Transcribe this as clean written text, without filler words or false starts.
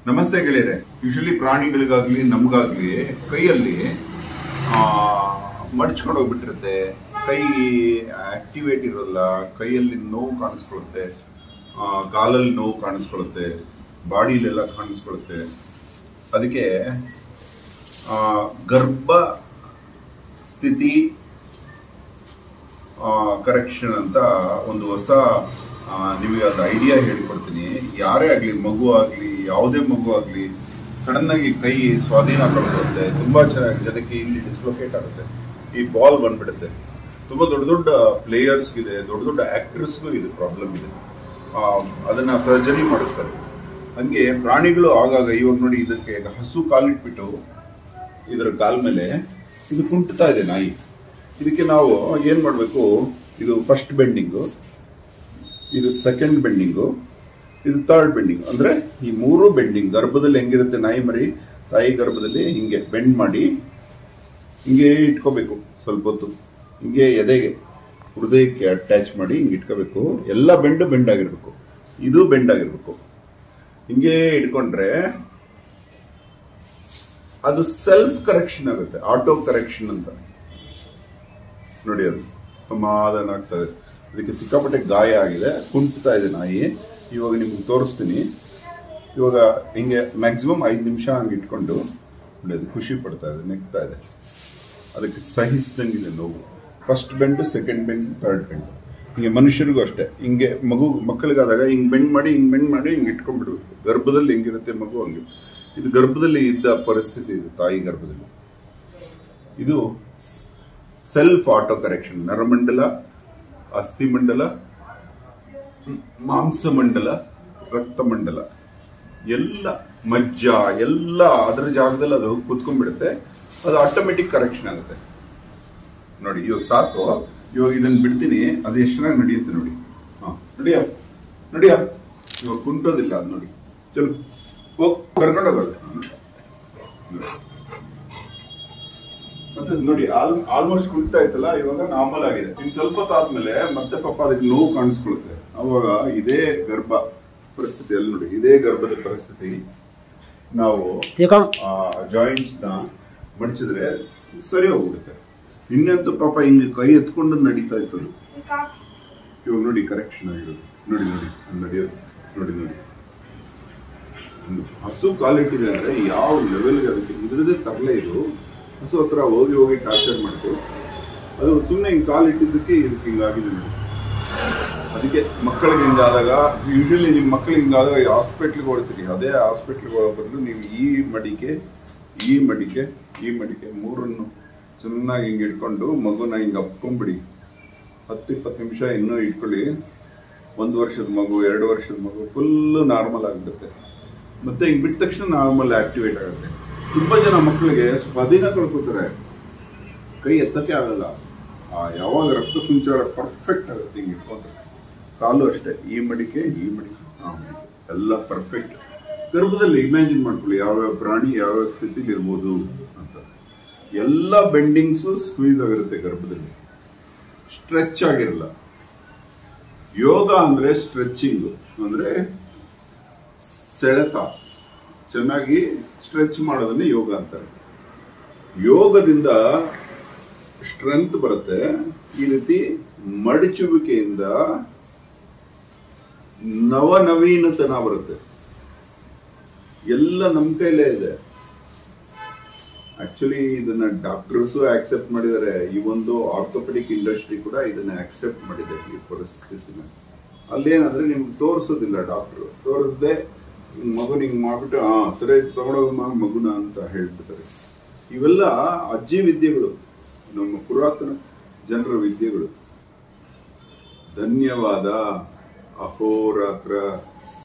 ನಮಸ್ತೆ ಗೆಳೆಯರೆ. ಯೂಶಲಿ ಪ್ರಾಣಿಗಳಿಗಾಗ್ಲಿ ನಮ್ಗಾಗ್ಲಿ ಕೈಯಲ್ಲಿ ಮಡ್ಚ್ಕೊಂಡು ಹೋಗ್ಬಿಟ್ಟಿರುತ್ತೆ. ಕೈ ಆಕ್ಟಿವೇಟ್ ಇರೋಲ್ಲ, ಕೈಯಲ್ಲಿ ನೋವು ಕಾಣಿಸ್ಕೊಳ್ಳುತ್ತೆ, ಕಾಲಲ್ಲಿ ನೋವು ಕಾಣಿಸ್ಕೊಳ್ಳುತ್ತೆ, ಬಾಡಿಲೆಲ್ಲ ಕಾಣಿಸ್ಕೊಳ್ಳುತ್ತೆ. ಅದಕ್ಕೆ ಗರ್ಭ ಸ್ಥಿತಿ ಕರೆಕ್ಷನ್ ಅಂತ ಒಂದು ಹೊಸ ನಿಮಗೆ ಅದು ಐಡಿಯಾ ಹೇಳಿಕೊಡ್ತೀನಿ. ಯಾರೇ ಆಗಲಿ, ಮಗು ಆಗಲಿ, ಯಾವುದೇ ಮಗು ಆಗಲಿ, ಸಡನ್ ಆಗಿ ಕೈ ಸ್ವಾಧೀನ ಕಳ್ಕೊಳ್ಳುತ್ತೆ. ತುಂಬಾ ಚೆನ್ನಾಗಿದೆ. ಅದಕ್ಕೆ ಇಲ್ಲಿ ಡಿಸ್ಲೊಕೇಟ್ ಆಗುತ್ತೆ, ಈ ಬಾಲ್ ಬಂದ್ಬಿಡುತ್ತೆ. ತುಂಬಾ ದೊಡ್ಡ ದೊಡ್ಡ ಪ್ಲೇಯರ್ಸ್ಗಿದೆ, ದೊಡ್ಡ ದೊಡ್ಡ ಆಕ್ಟರ್ಸ್ಗೂ ಇದು ಪ್ರಾಬ್ಲಮ್ ಇದೆ. ಅದನ್ನ ಸರ್ಜರಿ ಮಾಡಿಸ್ತಾರೆ. ಹಂಗೆ ಪ್ರಾಣಿಗಳು ಆಗಾಗ, ಇವಾಗ ನೋಡಿ, ಇದಕ್ಕೆ ಹಸು ಕಾಲಿಟ್ಬಿಟ್ಟು ಇದರ ಕಾಲ್ ಮೇಲೆ ಇದು ಕುಂಟ್ತಾ ಇದೆ ನಾಯಿ. ಇದಕ್ಕೆ ನಾವು ಏನ್ ಮಾಡ್ಬೇಕು? ಇದು ಫಸ್ಟ್ ಬೆಂಡಿಂಗು, ಇದು ಸೆಕೆಂಡ್ ಬೆಂಡಿಂಗು, ಇದು ಥರ್ಡ್ ಬೆಂಡಿಂಗ್. ಅಂದ್ರೆ ಈ ಮೂರು ಬೆಂಡಿಂಗ್ ಗರ್ಭದಲ್ಲಿ ಹೆಂಗಿರುತ್ತೆ ನಾಯಿ ಮರಿ, ತಾಯಿ ಗರ್ಭದಲ್ಲಿ ಹಿಂಗೆ ಬೆಂಡ್ ಮಾಡಿ ಹಿಂಗೆ ಇಟ್ಕೋಬೇಕು. ಸ್ವಲ್ಪ ಹೊತ್ತು ಹಿಂಗೆ ಎದೆಗೆ, ಹೃದಯಕ್ಕೆ ಅಟ್ಯಾಚ್ ಮಾಡಿ ಹಿಂಗೆ ಇಟ್ಕೋಬೇಕು. ಎಲ್ಲ ಬೆಂಡ್ ಆಗಿರ್ಬೇಕು, ಇದು ಬೆಂಡ್ ಆಗಿರ್ಬೇಕು. ಹಿಂಗೆ ಇಟ್ಕೊಂಡ್ರೆ ಅದು ಸೆಲ್ಫ್ ಕರೆಕ್ಷನ್ ಆಗುತ್ತೆ, ಆಟೋ ಕರೆಕ್ಷನ್ ಅಂತ. ನೋಡಿ, ಅದು ಸಮಾಧಾನ ಆಗ್ತದೆ. ಅದಕ್ಕೆ ಸಿಕ್ಕಾಪಟ್ಟೆ ಗಾಯ ಆಗಿದೆ, ಕುಂಟ್ತಾ ಇದೆ ನಾಯಿ. ಇವಾಗ ನಿಮ್ಗೆ ತೋರಿಸ್ತೀನಿ. ಇವಾಗ ಹಿಂಗೆ ಮ್ಯಾಕ್ಸಿಮಮ್ 5 ನಿಮಿಷ ಹಂಗೆ ಇಟ್ಕೊಂಡು ನೋಡಿ, ಅದು ಖುಷಿ ಪಡ್ತಾ ಇದೆ, ನೆಗ್ತಾ ಇದೆ. ಅದಕ್ಕೆ ಸಹಿಸ್ದಂಗಿದೆ ನೋವು. First bend, second bend, third bend. ಹಿಂಗೆ ಮನುಷ್ಯರಿಗೂ ಅಷ್ಟೇ. ಹಿಂಗೆ ಮಕ್ಕಳಿಗಾದಾಗ ಹಿಂಗೆ ಬೆಂಡ್ ಮಾಡಿ ಹಿಂಗೆ ಇಟ್ಕೊಂಡ್ಬಿಡ್ಬೇಕು. ಗರ್ಭದಲ್ಲಿ ಹೆಂಗಿರುತ್ತೆ ಮಗು ಹಂಗೆ. ಇದು ಗರ್ಭದಲ್ಲಿ ಇದ್ದ ಪರಿಸ್ಥಿತಿ ಇದೆ, ತಾಯಿ ಗರ್ಭದಲ್ಲಿ. ಇದು ಸೆಲ್ಫ್ ಆಟೋ ಕರೆಕ್ಷನ್. ನರಮಂಡಲ, ಅಸ್ಥಿಮಂಡಲ, ಮಾಂಸಮಂಡಲ, ರಕ್ತಮಂಡಲ, ಎಲ್ಲ ಮಜ್ಜ ಎಲ್ಲ ಅದರ ಜಾಗದಲ್ಲಿ ಅದು ಕುತ್ಕೊಂಡ್ಬಿಡುತ್ತೆ. ಅದು ಆಟೋಮೆಟಿಕ್ ಕರೆಕ್ಷನ್ ಆಗುತ್ತೆ. ನೋಡಿ, ಇವಾಗ ಸಾಕು. ಇವಾಗ ಇದನ್ನ ಬಿಡ್ತೀನಿ, ಅದು ಎಷ್ಟು ಚೆನ್ನಾಗಿ ನಡೆಯುತ್ತೆ ನೋಡಿ. ನಡಿಯ ಇವಾಗ ಕುಂಟೋದಿಲ್ಲ ಅದು. ನೋಡಿ, ಚಲೋ ಹೋಗಿ ಕರ್ಕೊಂಡೋಗೋದು. ಮತ್ತೆ ನೋಡಿ, ಆಲ್ಮೋಸ್ಟ್ ಕುಂತಾ ಇತ್ತಲ್ಲ, ಇವಾಗ ನಾರ್ಮಲ್ ಆಗಿದೆ. ಇನ್ ಸ್ವಲ್ಪ ಹೊತ್ತಾದ್ಮೇಲೆ ಮತ್ತೆ ಪಾಪ ಅದಕ್ಕೆ ನೋವು ಕಾಣಿಸ್ಕೊಳುತ್ತೆ. ಅವಾಗ ಇದೇ ಗರ್ಭ ಪರಿಸ್ಥಿತಿಯಲ್ಲಿ ನೋಡಿ, ಇದೇ ಗರ್ಭದ ಪರಿಸ್ಥಿತಿ. ನಾವು ಜಾಯಿಂಟ್ಸ್ ನ ಮಡಚಿದ್ರೆ ಸರಿ ಹೋಗ್ಬಿಡುತ್ತೆ. ಇನ್ನಂತೂ ಪಾಪ ಹಿಂಗೆ ಕೈ ಎತ್ಕೊಂಡು ನಡೀತಾ ಇತ್ತು. ಇವಾಗ ನೋಡಿ, ಕರೆಕ್ಷನ್ ಆಗಿರೋದು. ನೋಡಿ ನಡೆಯೋದು. ನೋಡಿ ಹಸು ಕಾಲಿಟ್ಟಿದೆ ಅಂದ್ರೆ ಯಾವ ಲೆವೆಲ್ಗೆ ಅದಕ್ಕೆ ಇದ್ರದೇ ತರಲೆ. ಇದು ಹಸು ಹತ್ರ ಹೋಗಿ ಟಾರ್ಚರ್ ಮಾಡ್ತು. ಅದು ಸುಮ್ಮನೆ ಹಿಂಗೆ ಕಾಲಿಟ್ಟಿದ್ದಕ್ಕೆ ಇದಕ್ಕೆ ಹಿಂಗಾಗಿದೆ ನೋಡಿ. ಅದಕ್ಕೆ ಮಕ್ಕಳಿಗೆ ಹಿಂಗಾದಾಗ, ಯೂಶಲಿ ನಿಮ್ಮ ಮಕ್ಕಳಿಗೆ ಹಿಂಗಾದಾಗ ಹಾಸ್ಪಿಟ್ಲಿಗೆ ಓಡ್ತೀರಿ. ಅದೇ ಹಾಸ್ಪಿಟ್ಲಿಗೆ ಹೋಗೋ ಬದಲು ನೀವು ಈ ಮಡಿಕೆ ಮೂರನ್ನು ಚೆನ್ನಾಗಿ ಹಿಂಗೆ ಇಟ್ಕೊಂಡು ಮಗುನ ಹಿಂಗೆ ಅಪ್ಕೊಂಡ್ಬಿಡಿ. 10-20 ನಿಮಿಷ ಇನ್ನೂ ಇಟ್ಕೊಳ್ಳಿ. 1 ವರ್ಷದ ಮಗು, 2 ವರ್ಷದ ಮಗು ಫುಲ್ ನಾರ್ಮಲ್ ಆಗಿಬಿಡುತ್ತೆ. ಮತ್ತೆ ಹಿಂಗೆ ಬಿಟ್ಟ ತಕ್ಷಣ ನಾರ್ಮಲ್ ಆಕ್ಟಿವೇಟ್ ಆಗುತ್ತೆ. ತುಂಬಾ ಜನ ಮಕ್ಕಳಿಗೆ ಸ್ವಾಧೀನ ಕಳ್ಕೊತಾರೆ, ಕೈ ಎತ್ತಕ್ಕೆ ಆಗಲ್ಲ. ಯಾವಾಗ ರಕ್ತ ಸಂಚಾರ ಪರ್ಫೆಕ್ಟ್ ಆಗುತ್ತೆ ಹಿಂಗೆ ಇಟ್ಕೊಂಡ್ರೆ. ಕಾಲು ಅಷ್ಟೇ, ಈ ಮಡಿಕೆ ಎಲ್ಲ ಪರ್ಫೆಕ್ಟ್. ಗರ್ಭದಲ್ಲಿ ಇಮ್ಯಾಜಿನ್ ಮಾಡ್ಕೊಳ್ಳಿ ಯಾವ್ಯಾವ ಪ್ರಾಣಿ ಯಾವ್ಯಾವ ಸ್ಥಿತಿಲಿ ಇರ್ಬೋದು ಅಂತ. ಎಲ್ಲ ಬೆಂಡಿಂಗ್ಸು ಸ್ಕ್ವೀಸ್ ಆಗಿರುತ್ತೆ ಗರ್ಭದಲ್ಲಿ, ಸ್ಟ್ರೆಚ್ ಆಗಿರಲ್ಲ. ಯೋಗ ಅಂದ್ರೆ ಸ್ಟ್ರೆಚಿಂಗ್, ಅಂದ್ರೆ ಸೆಳೆತ, ಚೆನ್ನಾಗಿ ಸ್ಟ್ರೆಚ್ ಮಾಡೋದನ್ನೇ ಯೋಗ ಅಂತಾರೆ. ಯೋಗದಿಂದ ಸ್ಟ್ರೆಂತ್ ಬರುತ್ತೆ. ಈ ರೀತಿ ಮಡಚುವಿಕೆಯಿಂದ ನವನವೀನತನ ಬರುತ್ತೆ. ಎಲ್ಲ ನಮ್ಮ ಕೈಲೇ ಇದೆ. ಆಕ್ಚುಲಿ ಇದನ್ನ ಡಾಕ್ಟರ್ಸು ಆಕ್ಸೆಪ್ಟ್ ಮಾಡಿದ್ದಾರೆ. ಈ ಒಂದು ಆರ್ಥೋಪೆಡಿಕ್ ಇಂಡಸ್ಟ್ರಿ ಕೂಡ ಇದನ್ನ ಆಕ್ಸೆಪ್ಟ್ ಮಾಡಿದೆ, ಈ ಪರಿಸ್ಥಿತಿನ. ಅಲ್ಲೇನಂದ್ರೆ ನಿಮ್ಗೆ ತೋರಿಸೋದಿಲ್ಲ ಡಾಕ್ಟರ್. ತೋರಿಸದೆ ಮಗುನ ಹಿಂಗ್ ಮಾಡ್ಬಿಟ್ಟು ಸರಿ ತಗೊಂಡೋಗ ಮಗುನ ಅಂತ ಹೇಳ್ಬಿಡ್ತಾರೆ. ಇವೆಲ್ಲ ಅಜ್ಜಿ ವಿದ್ಯೆಗಳು, ನಮ್ಮ ಪುರಾತನ ಜನರ ವಿದ್ಯೆಗಳು. ಧನ್ಯವಾದ. ಅಹೋರಾತ್ರ.